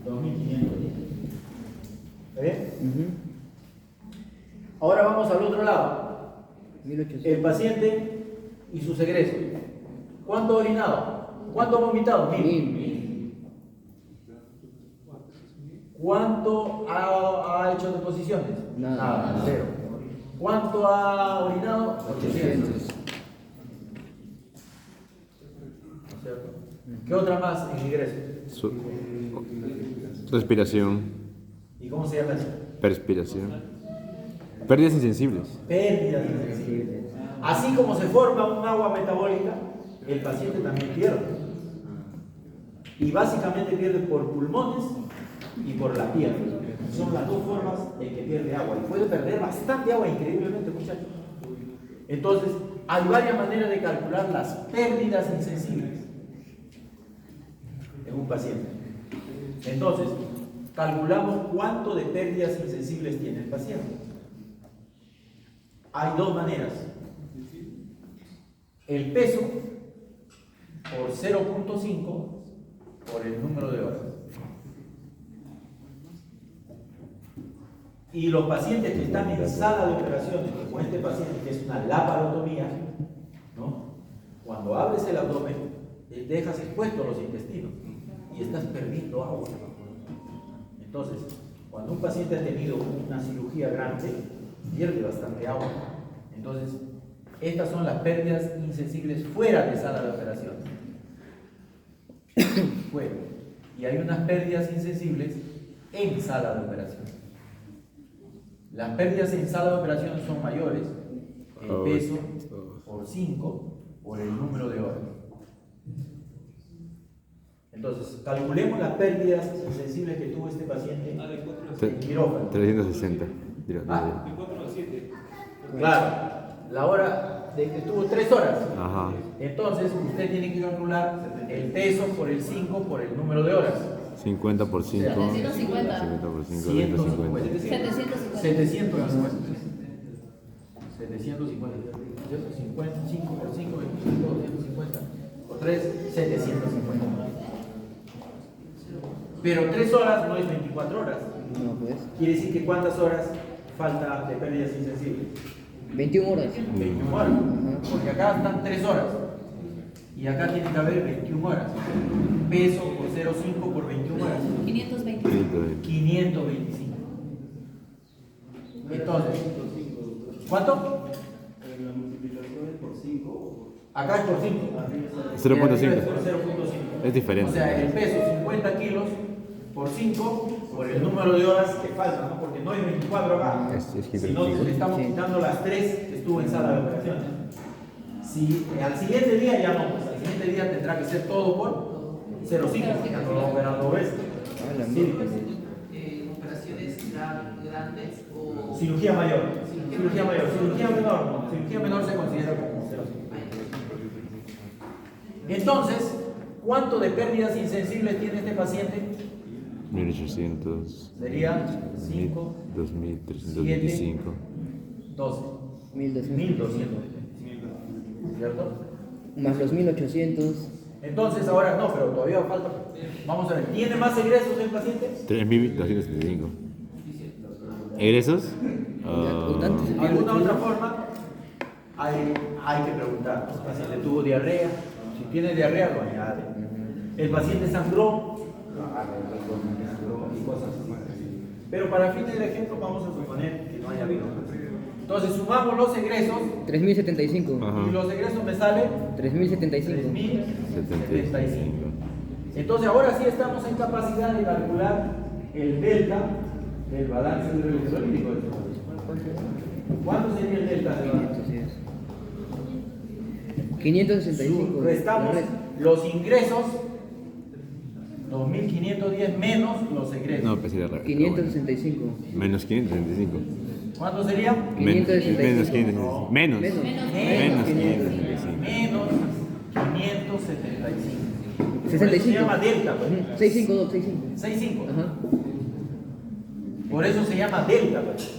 2510. ¿Está bien? Ahora vamos al otro lado. 1800. El paciente y sus egresos. ¿Cuánto ha orinado? ¿Cuánto ha vomitado? 1000. ¿Cuánto ha hecho deposiciones? Nada. Cero. ¿Cuánto ha orinado? 800. ¿No es cierto? ¿Qué otra más en ingresos? Respiración, ¿Y cómo se llama eso? perspiración. Pérdidas insensibles. Pérdidas insensibles. Así como se forma un agua metabólica, el paciente también pierde. Y básicamente pierde por pulmones y por la piel. Son las dos formas en que pierde agua. Y puede perder bastante agua, increíblemente, muchachos. Entonces, hay varias maneras de calcular las pérdidas insensibles en un paciente. Entonces, calculamos cuánto de pérdidas insensibles tiene el paciente. Hay dos maneras. El peso por 0.5 por el número de horas. Y los pacientes que están en sala de operaciones, como este paciente que es una laparotomía, ¿no? Cuando abres el abdomen, dejas expuestos los intestinos y estás perdiendo agua. Entonces, cuando un paciente ha tenido una cirugía grande, pierde bastante agua. Entonces, estas son las pérdidas insensibles fuera de sala de operaciones. Fuera. Y hay unas pérdidas insensibles en sala de operaciones. Las pérdidas en sala de operaciones son mayores. El peso por 5 por el número de horas. Entonces, calculemos las pérdidas insensibles que tuvo este paciente en quirófano. 360. Ah. De 4 a 7. Claro, la hora de que estuvo 3 horas. Ajá. Entonces, usted tiene que calcular el peso por el 5 por el número de horas. 50 por 5. 750. 50 por 5, 150. 250. 750. 750. 5 por 5, 25, 250. Por 3, 750. Pero 3 horas no es 24 horas. No, pues. Quiere decir que ¿cuántas horas falta de pérdidas insensibles? 21 horas. 21 horas. Porque acá están 3 horas. Y acá tiene que haber 21 horas. Peso por 0,5 por 21 horas. 525. 525. Entonces, ¿cuánto? Acá es por 5. 0.5. Es O diferente. sea, el peso 50 kilos por 5 por el número de horas que faltan, ¿no? Porque no hay 24 acá. Es Sino que le estamos quitando las 3 que estuvo en sala de operaciones. Si al siguiente día ya no, pues al siguiente día tendrá que ser todo por 0,5, porque ya no lo vamos a ver a dos veces. Sí, pues, operaciones grandes o cirugía mayor. Cirugía mayor. Cirugía menor, no. Cirugía menor se considera como 0,5. Entonces, ¿cuánto de pérdidas insensibles tiene este paciente? 1800. Sería 5, 2325. 12. 1200. 1200. ¿Cierto? Más los 1800. Entonces, ahora no, pero todavía falta. Vamos a ver, ¿tiene más egresos el paciente? 3275. ¿Egresos? ¿Alguna otra forma? Hay que preguntar. El paciente tuvo diarrea, Si tiene diarrea, lo añade. El paciente sangró, lo agarra el razón que sangró y cosas así. Pero para fines del ejemplo vamos a suponer que no haya habido. Entonces sumamos los egresos 3075. Ajá. y los egresos me salen 3075. 3075. Entonces ahora sí estamos en capacidad de calcular el delta del balance electrolítico. ¿Cuánto sería el delta del balance? 565. Restamos los ingresos, 2510 menos los egresos. No, pues era raro. 565. Menos 565. ¿Cuánto sería? Menos 565. 565. Menos. Menos. Menos 565. Menos 575. Por eso 65. se llama delta. Pues. 652, 65. 65. Ajá. Por eso se llama delta. Pues.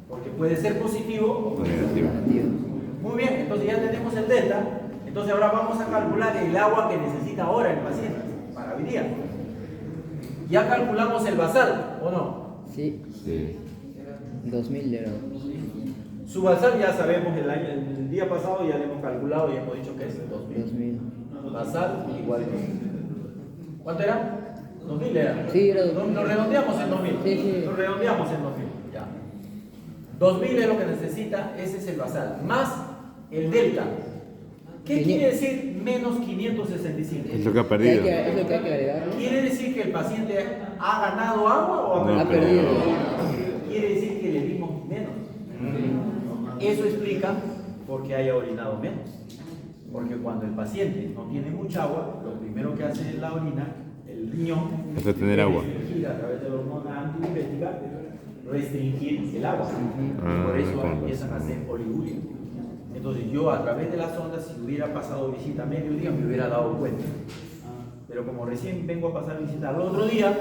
Porque puede ser positivo o O negativo. Muy bien, entonces ya tenemos el delta. Entonces ahora vamos a calcular el agua que necesita ahora el paciente para hoy día. Ya calculamos el basal, ¿o no? Sí, Sí. 2000 era. Su basal ya sabemos, el día pasado ya le hemos calculado y hemos dicho que es 2000. 2000. Basal igual que... ¿Cuánto era? 2000 era. Sí, era 2000. Lo redondeamos en 2000. Sí, sí. Lo redondeamos en 2000. Ya. 2000 es lo que necesita, ese es el basal. Más el delta. ¿Qué quiere decir menos 565? Es lo que ha Es perdido. lo que hay que agregar, ¿no? ¿Quiere decir que el paciente ha ganado agua o ha No, Ha perdido? perdido. Quiere decir que le dimos menos. Eso explica por qué haya orinado menos. Porque cuando el paciente no tiene mucha agua, lo primero que hace en la orina, el riñón, Es retener agua. restringir a través de la hormona antidiurética, restringir el agua. Ah, Por eso con empiezan a razón. hacer oliguria. Entonces yo a través de las ondas, si hubiera pasado visita a mediodía, me hubiera dado cuenta. Pero como recién vengo a pasar visita al otro día,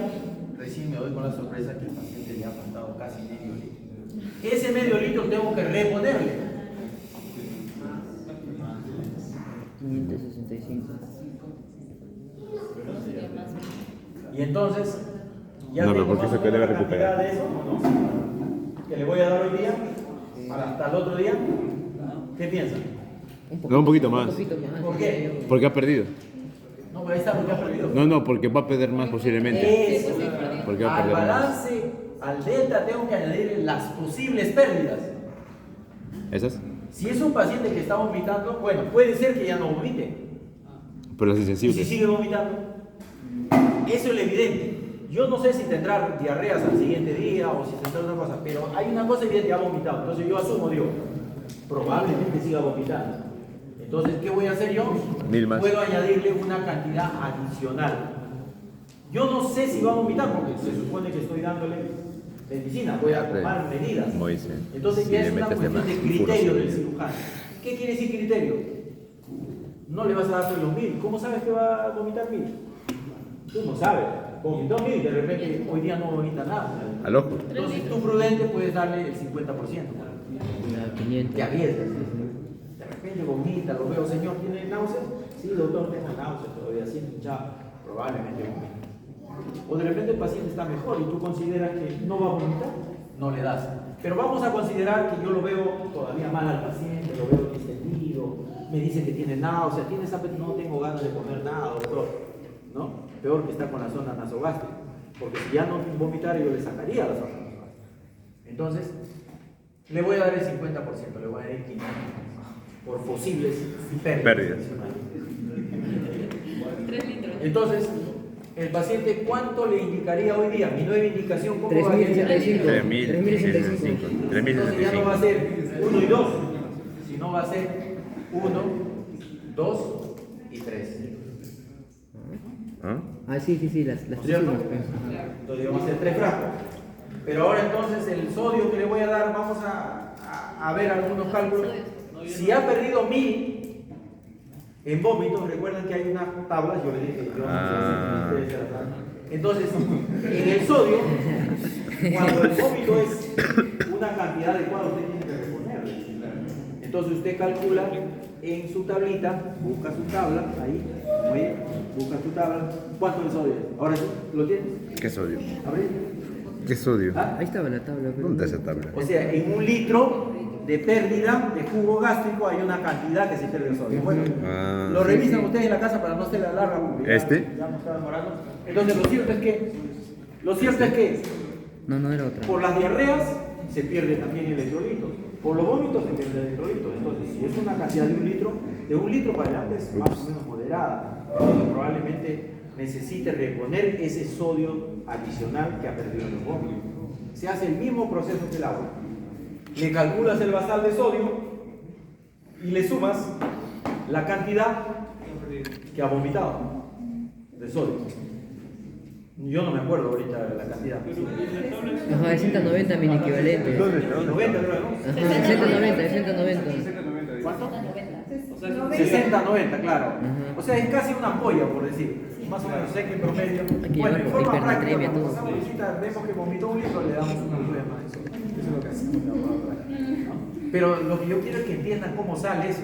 recién me doy con la sorpresa que el paciente le ha faltado casi medio litro. Ese medio litro tengo que reponerle. 565. Y entonces, ya No, pero tengo ¿por qué más se o puede menos la recuperar? cantidad de eso, ¿o no? Que le voy a dar hoy día, hasta el otro día. ¿Qué piensan? No, un poquito más. Un poquito más. ¿Por qué? Porque ha perdido. No, pero ahí está porque ha perdido. No, no, porque va a perder más posiblemente. Eso. Porque va a Al perder más. balance, al delta, tengo que añadir las posibles pérdidas. ¿Esas? Si es un paciente que está vomitando, bueno, puede ser que ya no vomite. Pero las Y si insensibles. sigue vomitando, eso es lo evidente. Yo no sé si tendrá diarreas al siguiente día o si tendrá otra cosa, pero hay una cosa evidente, ha vomitado. Entonces yo asumo, digo, probablemente siga vomitando. Entonces, ¿qué voy a hacer yo? 1000 más. Puedo añadirle una cantidad adicional. Yo no sé si va a vomitar porque se supone que estoy dándole medicina, voy a tomar medidas. Como dice, Entonces si ya le es una metes de cuestión de más, criterio puro del sodio. cirujano. ¿Qué quiere decir criterio? No le vas a dar los 1000. ¿Cómo sabes que va a vomitar 1000? Tú no sabes. Vomitó 1000 y de repente hoy día no vomita nada. Al ojo. Entonces tú prudente puedes darle el 50%. La 500. Te arriesgas. De repente vomita, lo veo, señor, ¿tiene náuseas? Sí, doctor, tengo náuseas todavía, siento hinchado. Probablemente vomite. O de repente el paciente está mejor y tú consideras que no va a vomitar, no le das. Pero vamos a considerar que yo lo veo todavía mal al paciente, lo veo distendido, me dice que tiene náuseas, tienes apetito, no tengo ganas de comer nada, doctor. ¿No? Peor que está con la zona nasogástrica, porque si ya no vomitara yo le sacaría la zona nasogástrica. Entonces, le voy a dar el 50%, le voy a dar el 500% por posibles pérdidas. 3 litros. Entonces, el paciente, ¿cuánto le indicaría hoy día? Mi nueva indicación, ¿cómo va a ser? 3065. 3065. 3065. Entonces ya no va a ser 1 y 2, sino va a ser 1, 2 y 3. ¿Ah? Ah, sí, sí, sí, las tres ¿Cierto? sumas, pues. Ajá. Entonces vamos a hacer 3 frascos. Pero ahora entonces el sodio que le voy a dar, vamos a ver algunos cálculos. Si ha perdido 1000 en vómitos, recuerden que hay unas tablas, yo les dije, yo no sé si ustedes se las dan. Entonces, en el sodio, cuando el vómito es una cantidad adecuada, usted tiene que reponerle. Entonces usted calcula en su tablita, busca su tabla, ahí, muy bien, busca su tabla. ¿Cuánto es sodio? Ahora sí, ¿lo tienes? ¿Qué sodio? Abre. ¿Qué sodio? ¿Ah? Ahí estaba la tabla. pero ¿Dónde no- está esa tabla? O sea, en un litro de pérdida de jugo gástrico hay una cantidad que se pierde el sodio. Bueno, Ah, lo sí, revisan sí. ustedes en la casa para no hacer la larga. Porque ya nos está demorando. Entonces lo cierto es que No era otra. por las diarreas se pierde también electrolitos. Por los vómitos se pierde electrolitos. Entonces, si es una cantidad de un litro para adelante es más o menos moderada. Entonces, probablemente necesite reponer ese sodio adicional que ha perdido en los vómitos. Se hace el mismo proceso que el agua. Le calculas el basal de sodio y le sumas la cantidad que ha vomitado de sodio. Yo no me acuerdo ahorita de la cantidad. Ajá, es 190 mini equivalente. 90 creo, ¿no? Ajá, 60-90. ¿Cuánto? 90. 60-90, claro. Ajá. O sea, es casi una ampolla, por decir. Más o menos, sé que en promedio. que Bueno, llevar en forma práctica, hipernatremia, cuando todo. pasamos visita, vemos que vomitó un litro, le damos una ampolla más. Eso es lo que hacemos. ¿No? Pero lo que yo quiero es que entiendan cómo sale eso.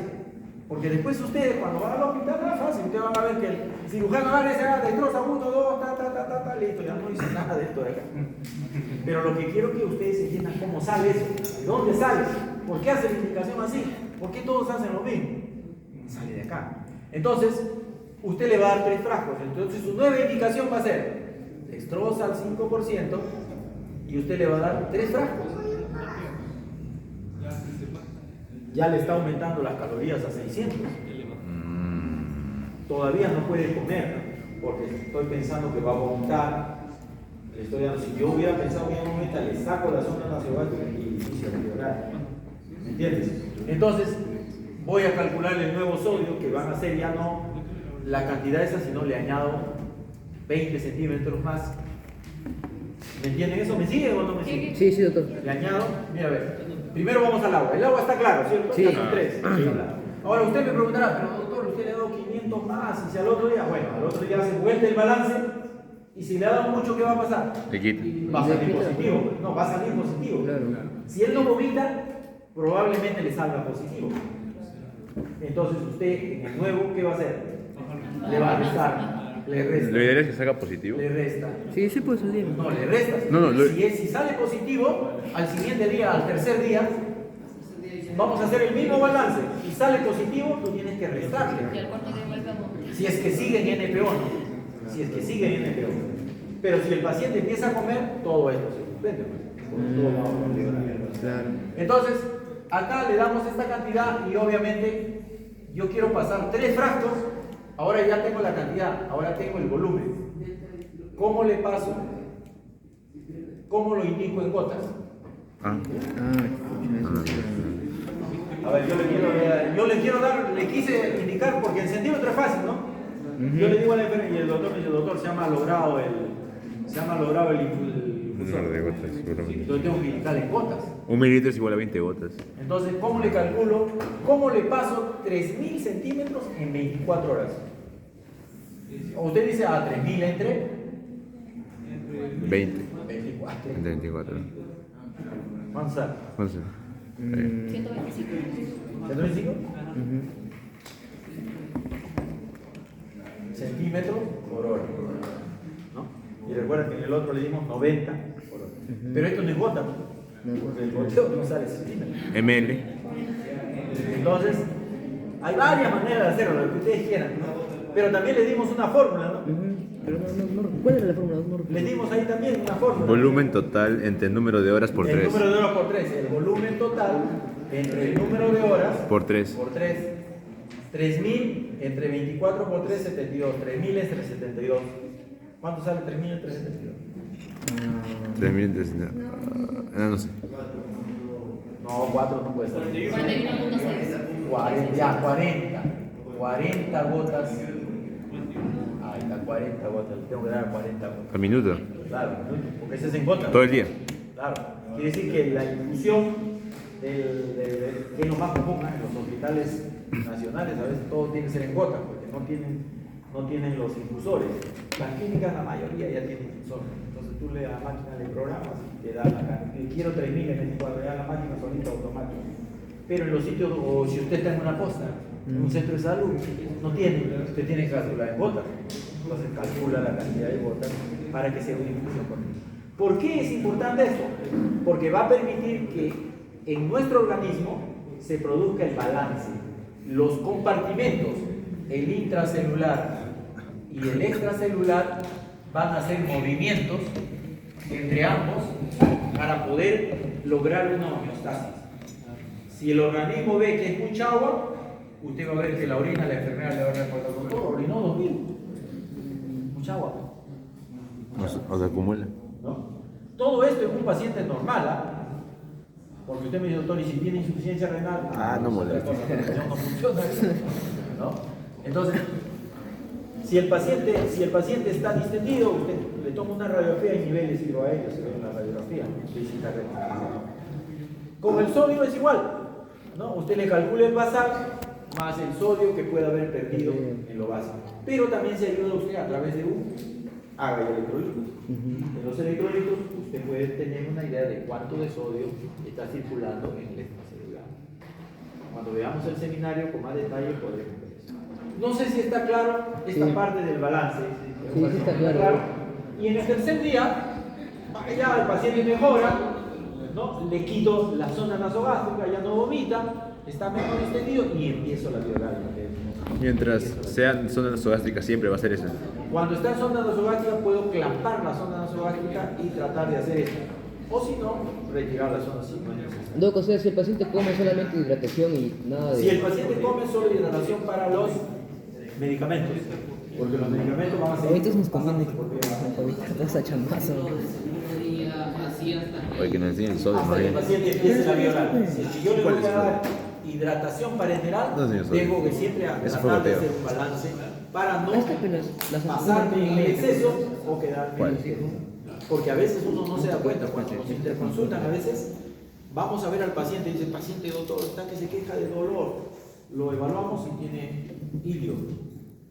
Porque después ustedes, cuando van al hospital, no es fácil. Ustedes van a ver que el cirujano va a decir, destroza 1, 2, listo, ya no hizo nada de esto de acá. Pero lo que quiero es que ustedes entiendan cómo sale eso. ¿De dónde sale? ¿Por qué hace la indicación así? ¿Por qué todos hacen lo mismo? Sale de acá. Entonces, usted le va a dar 3 frascos. Entonces, su nueva indicación va a ser dextrosa al 5% y usted le va a dar 3 frascos. Ya le está aumentando las calorías a 600. Todavía no puede comer porque estoy pensando que va a vomitar. Le estoy dando, si yo hubiera pensado que no vomita, le saco la zona nasogástrica y inicio a llorar. ¿Me entiendes? Entonces, voy a calcular el nuevo sodio, que van a ser ya no la cantidad esa, sino le añado 20 centímetros más. ¿Me entienden eso? ¿Me siguen o no me siguen? Sí, doctor. Le añado, mira a ver. Primero vamos al agua. El agua está claro, ¿cierto? Sí. Ya son 3. Ahora usted me preguntará, pero doctor, usted le ha dado 500 más y si al otro día, bueno, al otro día hace vuelta el balance y si le ha dado mucho, ¿qué va a pasar? Le quita. Va a salir positivo. No, va a salir positivo. Claro. Si él no vomita, probablemente le salga positivo. Entonces usted en el nuevo, ¿qué va a hacer? Le va a restar. Le resta. Lo ideal es que salga positivo. Le resta. Sí, sí puede salir. No, le resta. No, Si sale positivo, al siguiente día, al tercer día, vamos a hacer el mismo balance. Y sale positivo, tú tienes que restarle. Y al cuarto día vuelve a vomitar. Si es que sigue en NPO, ¿no? Si es que sigue en NPO. Pero si el paciente empieza a comer, todo esto se suspende. Pues. Todo va a empeorar. Claro. Entonces, acá le damos esta cantidad y obviamente yo quiero pasar 3 frascos. Ahora ya tengo la cantidad, ahora tengo el volumen. ¿Cómo le paso? ¿Cómo lo indico en gotas? Ah. A ver, yo le quiero dar, le quise indicar porque en centímetro es fácil, ¿no? Yo le digo a la enfermera y el doctor me dice, doctor, se ha malogrado el infusor. Número de gotas, seguramente. Entonces tengo que indicar en gotas. 1 mililitro es igual a 20 gotas. Entonces, ¿cómo le calculo? ¿Cómo le paso 3.000 centímetros en 24 horas? Usted dice, 3.000 entre 20. 24. Entre 24. ¿Cuánto sale? ¿Cuánto será? 125. ¿125? Centímetros por hora. ¿No? Y recuerden que en el otro le dimos 90 por hora. Pero esto no es gota. Porque el goteo no sale centímetros. ml. Entonces, hay varias maneras de hacerlo, lo que ustedes quieran, ¿no? Pero también le dimos una fórmula, ¿no? Pero ¿cuál era la fórmula? Le dimos ahí también una fórmula. Volumen total entre el número de horas por El 3. número de horas por 3. El volumen total entre el número de horas Por 3. por 3. 3.000 entre 24 por 3, 72. 3.000 entre 72. ¿Cuánto sale 3.000 entre 72? 3.300. No sé. No, 4 no puede ser. 41.6. 40, ya, 40. 40 gotas. Ahí está, 40 gotas. Le tengo que dar 40 gotas. ¿Al minuto? Claro, porque ese es en gotas. Todo el día. Claro. Quiere decir que la infusión, que es lo más común en los hospitales nacionales, a veces todo tiene que ser en gotas, porque no tienen los infusores. Las clínicas, la mayoría ya tienen infusores. Entonces tú a la máquina le programas y te da la cantidad. Quiero 3.000 en 24, ya la máquina solita automática. Pero en los sitios, o si usted está en una posta, en un centro de salud, no tiene, usted tiene que calcular en gotas. Entonces calcula la cantidad de gotas para que sea una infusión correcta. ¿Por qué es importante esto? Porque va a permitir que en nuestro organismo se produzca el balance. Los compartimentos, el intracelular y el extracelular, van a hacer movimientos entre ambos para poder lograr una homeostasis. Si el organismo ve que es mucha agua, usted va a ver que la orina, la enfermera le va a recordar, doctor, orinó 2000. Mucha agua. O se acumula. ¿No? Todo esto en un paciente normal, ¿ah? Porque usted me dice, doctor, y si tiene insuficiencia renal, No molesta. No funciona, ¿no? Entonces, si el paciente está distendido, usted le toma una radiografía y niveles hidroaéreos, se ve en la radiografía, visita renal. Con el sodio es igual, ¿no? Usted le calcula el basal más el sodio que puede haber perdido en lo básico. Pero también se ayuda usted a través de un electrolitos. En los electrolitos usted puede tener una idea de cuánto de sodio está circulando en el extracelular. Cuando veamos el seminario con más detalle podremos ver eso. No sé si está claro esta parte del balance. Sí, sí está claro. Y en el tercer día, ya el paciente mejora, ¿no? Le quito la zona nasogástrica, ya no vomita, está mejor distendido y empiezo la bioradia. Mientras sea zona nasogástrica siempre va a ser eso. Cuando está en sonda nasogástrica puedo clampar la sonda nasogástrica y tratar de hacer esto. O si no, retirar la sonda si no es necesario. Doc, o sea, si el paciente come solamente hidratación y nada de... Si el paciente come solo hidratación para los medicamentos, porque los medicamentos van a ser... Ahorita nos conviene que vas a chamazo. Oye, que nos enseñen el sodio más hasta que el bien. paciente empiece la bioral. Si yo le ¿Cuál voy es a el dar hidratación parenteral, No, señor sodio. tengo que siempre Eso fue tratar de goteo. hacer un balance para no Las pasarme en el exceso o quedarme ¿Cuál? en el exceso. Porque a veces uno no se da cuenta, cuando nos interconsultan a veces, vamos a ver al paciente y dice, paciente doctor, está que se queja de dolor. Lo evaluamos y tiene hilio.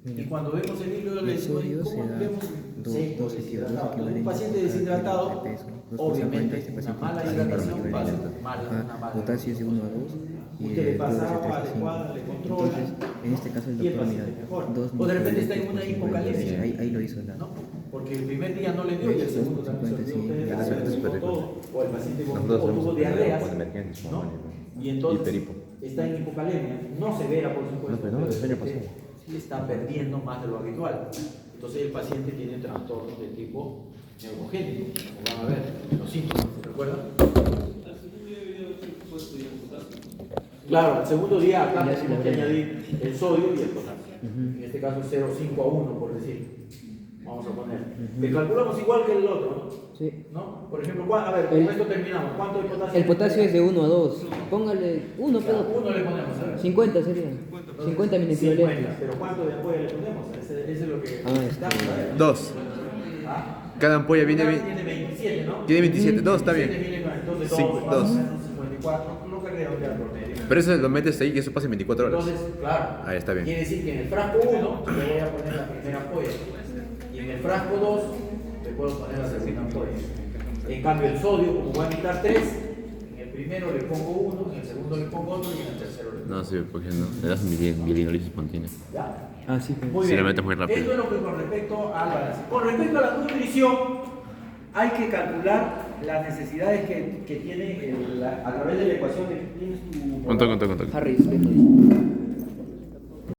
Y cuando vemos el hilio le decimos, ¿cómo vemos? Seco, deshidratado. Un paciente deshidratado, obviamente, una mala hidratación va a ser una mala. Potasio es de 1 a 2. Usted le pasa agua adecuada, le controla. Entonces, en este caso el y el doctor, mira, paciente mejora. 2 O de repente está en una hipocalemia. Ahí lo hizo la... ¿No? Porque el primer día no le dio y el segundo también se dio. O el paciente Nosotros tuvo hemos diarreas, con emergencias, ¿no? con Y entonces hiperipo. está en hipocalemia, no severa por supuesto, No, pero no, pero el año pasado. sí está perdiendo más de lo habitual. Entonces el paciente tiene trastornos de tipo neurogénico, como van a ver, los síntomas, ¿se recuerdan? Al segundo día debería haber puesto ya el potasio. Claro, el segundo día acá Ya tenemos sí, que la verdad. añadir el sodio y el potasio. En este caso 0,5 a 1 por decir. Vamos a poner. Le calculamos igual que el otro, Sí. ¿no? Por ejemplo, a ver, con esto terminamos. ¿Cuánto de potasio? El potasio es de 1 a 2. Póngale 1, Ya, pero... uno le ponemos, a ver. 50 sería. 50 miliequivalentes. 50, pero ¿cuánto de ampolla le ponemos? Ese es lo que Ah, necesitamos, a ver. 2. ¿Ah? Cada ampolla viene... Tiene 27, ¿no? Tiene 27. 2 está 27 bien. entonces Cinco, 2, dos. 54, lo que redondear por medio. Pero eso lo metes ahí y eso pasa en 24 horas. Entonces, claro, Ahí está bien. quiere decir que en el frasco 1 le voy a poner la primera ampolla y en el frasco 2 le puedo poner la segunda ampolla. En cambio el sodio, como voy a quitar 3, en el primero le pongo 1, en el segundo le pongo otro y en el tercero le pongo. No, sí, porque no. Le das mielinolisis espontánea. ¿Ya? Ah, sí. Muy Si bien. le metes muy rápido. Esto es lo que con respecto al balance. Con respecto a la nutrición, hay que calcular las necesidades que tiene a través de la ecuación que tienes tu... Contó. Harris,